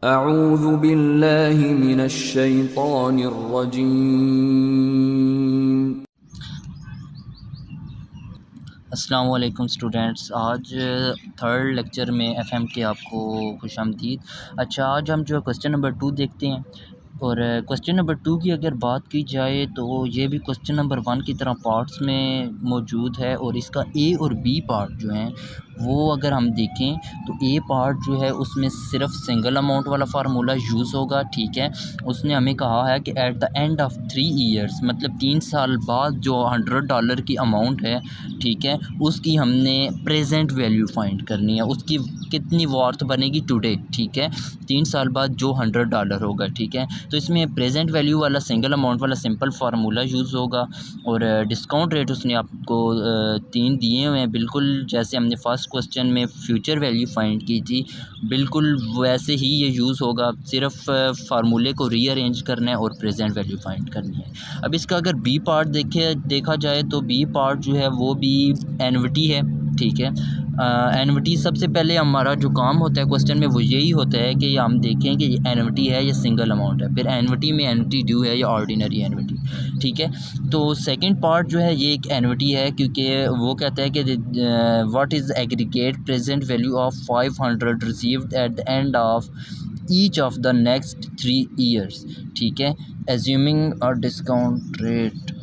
अऊज़ु बिल्लाहि मिनश्शैतानिर्रजीम। अस्सलामु अलैकुम स्टूडेंट्स। आज थर्ड लेक्चर में एफएम के आपको खुशामदीद। अच्छा, आज हम जो है क्वेश्चन नंबर 2 देखते हैं। और क्वेश्चन नंबर 2 की अगर बात की जाए तो ये भी क्वेश्चन नंबर 1 की तरह पार्ट्स में मौजूद है। और इसका ए और बी पार्ट जो हैं वो अगर हम देखें तो ए पार्ट जो है उसमें सिर्फ सिंगल अमाउंट वाला फार्मूला यूज़ होगा। ठीक है, उसने हमें कहा है कि at the end of 3 years, मतलब 3 साल बाद जो $100 की अमाउंट है, ठीक है, उसकी हमने प्रेजेंट वैल्यू फाइंड करनी है, उसकी कितनी वर्थ बनेगी टुडे। ठीक है, 3 साल बाद जो $100 होगा। ठीक है, तो इसमें प्रेजेंट वैल्यू वाला सिंगल अमाउंट वाला सिंपल फार्मूला यूज़ होगा। और डिस्काउंट रेट उसने आपको 3 दिए हुए हैं, बिल्कुल जैसे हमने फर्स्ट क्वेश्चन में फ्यूचर वैल्यू फाइंड की थी, बिल्कुल वैसे ही ये यूज़ होगा। सिर्फ फार्मूले को रीअरेंज करना है और प्रेजेंट वैल्यू फाइंड करनी है। अब इसका अगर बी पार्ट देखा जाए तो बी पार्ट जो है वो भी एनविटी है। ठीक है, एनविटी सबसे पहले हमारा जो काम होता है क्वेश्चन में वो यही होता है कि हम देखें कि ये एनविटी है या सिंगल अमाउंट है, फिर एनविटी में एनविटी ड्यू है या ऑर्डिनरी एनविटी। ठीक है, तो सेकंड पार्ट जो है ये एक एनविटी है, क्योंकि वो कहता है कि what is aggregate present value of 500 received at the end of each of the next 3 years. ठीक है, एज्यूमिंग अ डिस्काउंट रेट।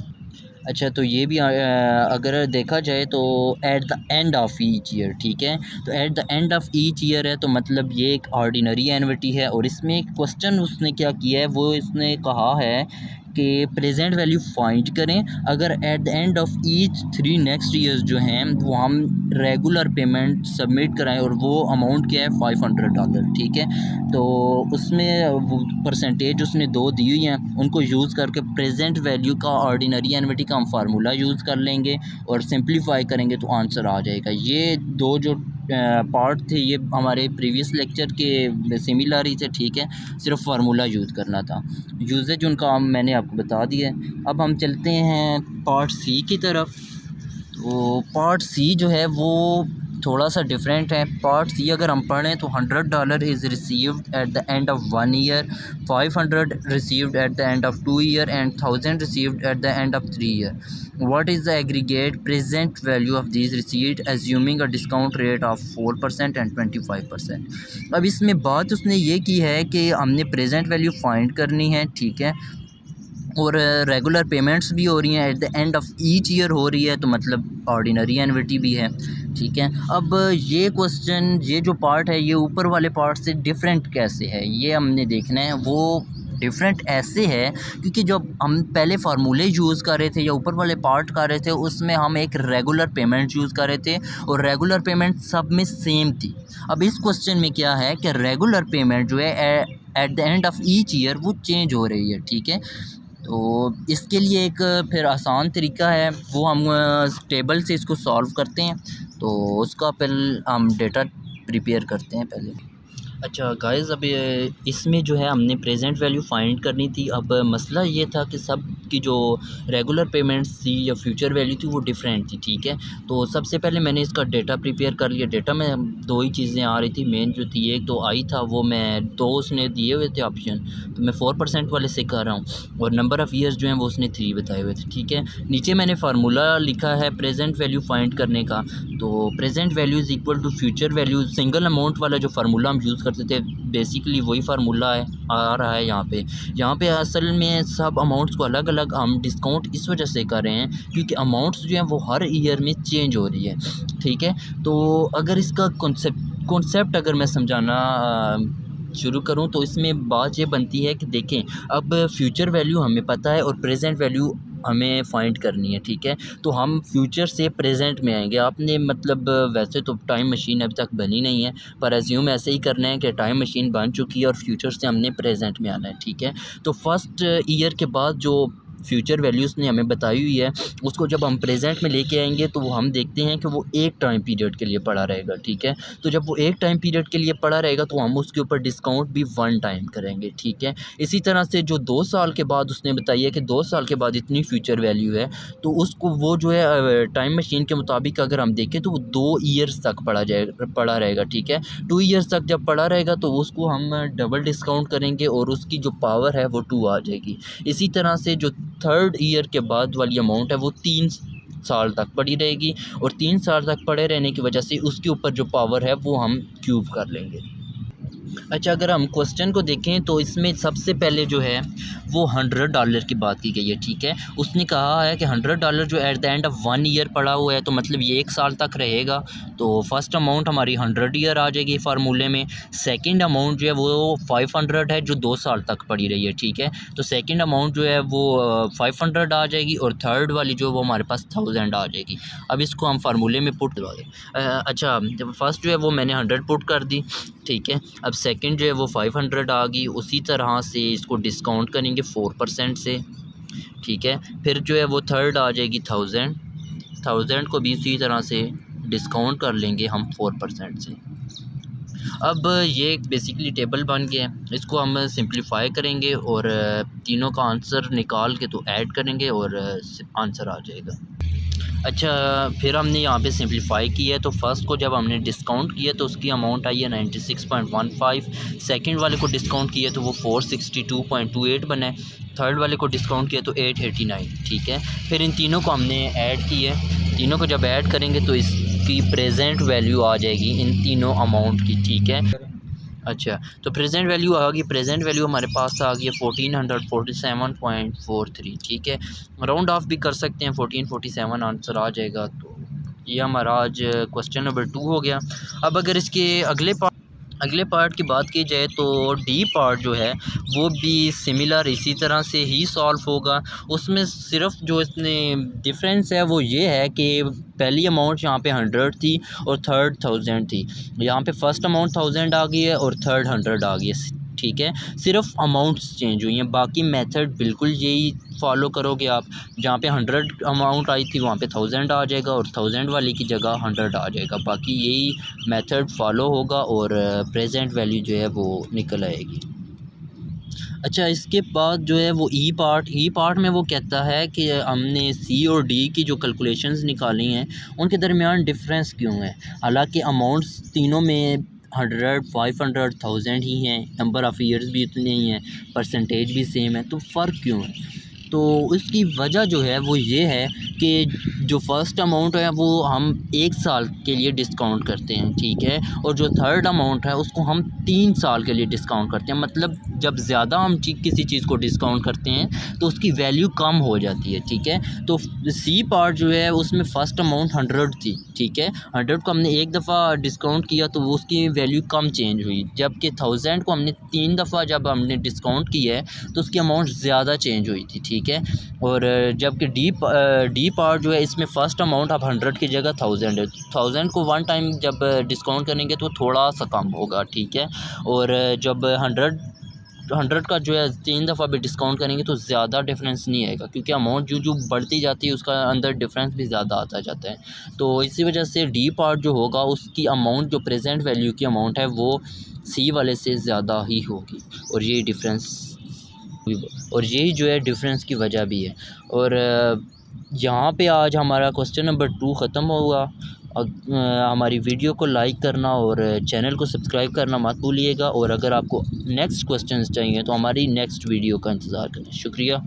अच्छा, तो ये भी अगर देखा जाए तो at the end of each year. ठीक है, तो at the end of each year है तो मतलब ये एक ऑर्डिनरी एनविटी है। और इसमें एक क्वेश्चन उसने क्या किया है, वो इसने कहा है कि प्रेजेंट वैल्यू फाइंड करें अगर at the end of each 3 next years जो हैं वो हम रेगुलर पेमेंट सबमिट कराएं, और वो अमाउंट क्या है $500। ठीक है, तो उसमें वो परसेंटेज उसने 2 दी हुई हैं, उनको यूज़ करके प्रेजेंट वैल्यू का ऑर्डिनरी एनविटी का हम फार्मूला यूज़ कर लेंगे और सिंप्लीफाई करेंगे तो आंसर आ जाएगा। ये दो जो पार्ट थे ये हमारे प्रीवियस लेक्चर के सिमिलर ही थे। ठीक है, सिर्फ फार्मूला यूज़ करना था, यूजेज उनका मैंने आपको बता दिया है। अब हम चलते हैं पार्ट सी की तरफ। तो पार्ट सी जो है वो थोड़ा सा डिफरेंट है। पार्ट सी अगर हम पढ़ें तो $100 is received at the end of 1 year, 500 received at the end of 2 year and 1000 received at the end of 3 year. What is the aggregate present value of these received assuming a discount rate of 4% and 25%। अब इसमें बात उसने ये की है कि हमने present value find करनी है। ठीक है, और रेगुलर पेमेंट्स भी हो रही हैं, at the end of each year हो रही है, तो मतलब ऑर्डिनरी एनविटी भी है। ठीक है, अब ये क्वेश्चन, ये जो पार्ट है ये ऊपर वाले पार्ट से डिफरेंट कैसे है ये हमने देखना है। वो डिफरेंट ऐसे है क्योंकि जब हम पहले फार्मूले यूज़ कर रहे थे या ऊपर वाले पार्ट कर रहे थे उसमें हम एक रेगुलर पेमेंट यूज़ कर रहे थे और रेगुलर पेमेंट सब में सेम थी। अब इस क्वेश्चन में क्या है कि रेगुलर पेमेंट जो है at the end of each year वो चेंज हो रही है। ठीक है, तो इसके लिए एक फिर आसान तरीका है, वो हम टेबल से इसको सॉल्व करते हैं। तो उसका पहले हम डेटा प्रिपेयर करते हैं पहले। अच्छा गाइस, अब इसमें जो है हमने प्रेजेंट वैल्यू फाइंड करनी थी। अब मसला ये था कि सब की जो रेगुलर पेमेंट्स थी या फ्यूचर वैल्यू थी वो डिफरेंट थी। ठीक है, तो सबसे पहले मैंने इसका डेटा प्रिपेयर कर लिया। डेटा में 2 ही चीज़ें आ रही थी मेन जो थी, एक तो आई था, वो मैं 2 उसने दिए हुए थे ऑप्शन, तो मैं 4% वाले से कर रहा हूँ, और नंबर ऑफ़ ईयर्स जो हैं वो उसने 3 बताए हुए थे। ठीक है, नीचे मैंने फार्मूला लिखा है प्रेजेंट वैल्यू फाइंड करने का। तो present value is equal to future value, single amount वाला जो फार्मूला हम यूज़ करते थे बेसिकली वही फार्मूला है आ रहा है यहाँ पे असल में सब अमाउंट्स को अलग अलग हम डिस्काउंट इस वजह से कर रहे हैं क्योंकि अमाउंट्स जो हैं वो हर ईयर में चेंज हो रही है। ठीक है, तो अगर इसका कॉन्सेप्ट अगर मैं समझाना शुरू करूं तो इसमें बात ये बनती है कि देखें, अब फ्यूचर वैल्यू हमें पता है और प्रेजेंट वैल्यू हमें फाइंड करनी है। ठीक है, तो हम फ्यूचर से प्रेजेंट में आएंगे। आपने मतलब वैसे तो टाइम मशीन अभी तक बनी नहीं है, पर एज्यूम ऐसे ही करना है कि टाइम मशीन बन चुकी है और फ्यूचर से हमने प्रेजेंट में आना है। ठीक है, तो फर्स्ट ईयर के बाद जो फ्यूचर वैल्यू उसने हमें बताई हुई है उसको जब हम प्रेजेंट में लेके आएंगे तो हम देखते हैं कि वो एक टाइम पीरियड के लिए पड़ा रहेगा, ठीक है। तो जब वो एक टाइम पीरियड के लिए पड़ा रहेगा तो हम उसके ऊपर डिस्काउंट भी 1 टाइम करेंगे, ठीक है। इसी तरह से जो 2 साल के बाद उसने बताई है कि 2 साल के बाद इतनी फ्यूचर वैल्यू है, तो उसको वो जो है टाइम मशीन के मुताबिक अगर हम देखें तो वो 2 ईयर्स तक पड़ा रहेगा, ठीक है। 2 ईयर्स तक जब पड़ा रहेगा तो उसको हम डबल डिस्काउंट करेंगे और उसकी जो पावर है वो 2 आ जाएगी। इसी तरह से जो 3rd ईयर के बाद वाली अमाउंट है वो 3 साल तक पड़ी रहेगी और 3 साल तक पड़े रहने की वजह से उसके ऊपर जो पावर है वो हम क्यूब कर लेंगे। अच्छा, अगर हम क्वेश्चन को देखें तो इसमें सबसे पहले जो है वो $100 की बात की गई है, ठीक है। उसने कहा है कि $100 जो at the end of 1 year पड़ा हुआ है, तो मतलब ये 1 साल तक रहेगा। तो फर्स्ट अमाउंट हमारी 100 ईयर आ जाएगी फार्मूले में। सेकंड अमाउंट जो है वो 500 है जो 2 साल तक पड़ी रही है, ठीक है। तो सेकंड अमाउंट जो है वो 500 आ जाएगी और थर्ड वाली जो वो हमारे पास 1000 आ जाएगी। अब इसको हम फार्मूले में पुट करवा दें। अच्छा, जब फर्स्ट जो है वो मैंने 100 पुट कर दी, ठीक है। अब सेकंड जो है वो 500 आ गई। उसी तरह से इसको डिस्काउंट करेंगे 4% से, ठीक है। फिर जो है वो थर्ड आ जाएगी 1000 को भी इसी तरह से डिस्काउंट कर लेंगे हम 4% से। अब ये बेसिकली टेबल बन गया है, इसको हम सिंप्लीफाई करेंगे और तीनों का आंसर निकाल के तो ऐड करेंगे और आंसर आ जाएगा। अच्छा, फिर हमने यहाँ पे सिंप्लीफाई किया है तो फर्स्ट को जब हमने डिस्काउंट किया तो उसकी अमाउंट आई है 96.15। सेकंड वाले को डिस्काउंट किया तो वो 462.28 बना है। थर्ड वाले को डिस्काउंट किया तो 889, ठीक है। फिर इन तीनों को हमने ऐड किया है। तीनों को जब ऐड करेंगे तो इसकी प्रेजेंट वैल्यू आ जाएगी इन तीनों अमाउंट की, ठीक है। अच्छा, तो प्रेजेंट वैल्यू आ गई। प्रेजेंट वैल्यू हमारे पास आ गई है 1447.43, ठीक है। राउंड ऑफ भी कर सकते हैं, 1447 आंसर आ जाएगा। तो ये हमारा आज क्वेश्चन नंबर 2 हो गया। अब अगर इसके अगले पार्ट की बात की जाए तो डी पार्ट जो है वो भी सिमिलर इसी तरह से ही सॉल्व होगा। उसमें सिर्फ जो इसमें डिफरेंस है वो ये है कि पहली अमाउंट यहाँ पे 100 थी और थर्ड 1000 थी। यहाँ पे फर्स्ट अमाउंट 1000 आ गई है और थर्ड 100 आ गई है, ठीक है। सिर्फ अमाउंट्स चेंज हुई हैं, बाकी मेथड बिल्कुल यही फॉलो करोगे आप। जहाँ पे 100 अमाउंट आई थी वहाँ पे 1000 आ जाएगा और 1000 वाली की जगह 100 आ जाएगा। बाकी यही मेथड फॉलो होगा और प्रेजेंट वैल्यू जो है वो निकल आएगी। अच्छा, इसके बाद जो है वो ई पार्ट में वो कहता है कि हमने सी और डी की जो कैलकुलेशंस निकाली हैं उनके दरमियान डिफरेंस क्यों है। हालांकि अमाउंट्स तीनों में 100, 500, 1000 ही हैं, नंबर ऑफ़ ईयर्स भी इतने ही हैं, परसेंटेज भी सेम है, तो फ़र्क क्यों है। तो इसकी वजह जो है वो ये है कि जो फ़र्स्ट अमाउंट है वो हम 1 साल के लिए डिस्काउंट करते हैं, ठीक है। और जो थर्ड अमाउंट है उसको हम 3 साल के लिए डिस्काउंट करते हैं। मतलब जब ज़्यादा हम किसी चीज़ को डिस्काउंट करते हैं तो उसकी वैल्यू कम हो जाती है, ठीक है। तो सी पार्ट जो है उसमें फ़र्स्ट अमाउंट 100 थी, ठीक है। 100 को हमने एक दफ़ा डिस्काउंट किया तो वो उसकी वैल्यू कम चेंज हुई, जबकि 1000 को हमने 3 दफ़ा जब हमने डिस्काउंट किया है तो उसकी अमाउंट ज़्यादा चेंज हुई थी, ठीक है। और जबकि डी पार्ट जो है इसमें फ़र्स्ट अमाउंट अब 100 की जगह 1000 है। 1000 को 1 टाइम जब डिस्काउंट करेंगे तो थोड़ा सा कम होगा, ठीक है। और जब 100 का जो है 3 दफ़ा भी डिस्काउंट करेंगे तो ज़्यादा डिफरेंस नहीं आएगा, क्योंकि अमाउंट जो बढ़ती जाती है उसका अंदर डिफरेंस भी ज़्यादा आता जाता है। तो इसी वजह से डी पार्ट जो होगा उसकी अमाउंट जो प्रेजेंट वैल्यू की अमाउंट है वो सी वाले से ज़्यादा ही होगी और यही जो है डिफरेंस की वजह भी है। और यहाँ पे आज हमारा क्वेश्चन नंबर 2 ख़त्म हुआ। हमारी वीडियो को लाइक करना और चैनल को सब्सक्राइब करना मत भूलिएगा। और अगर आपको नेक्स्ट क्वेश्चंस चाहिए तो हमारी नेक्स्ट वीडियो का इंतज़ार करें। शुक्रिया।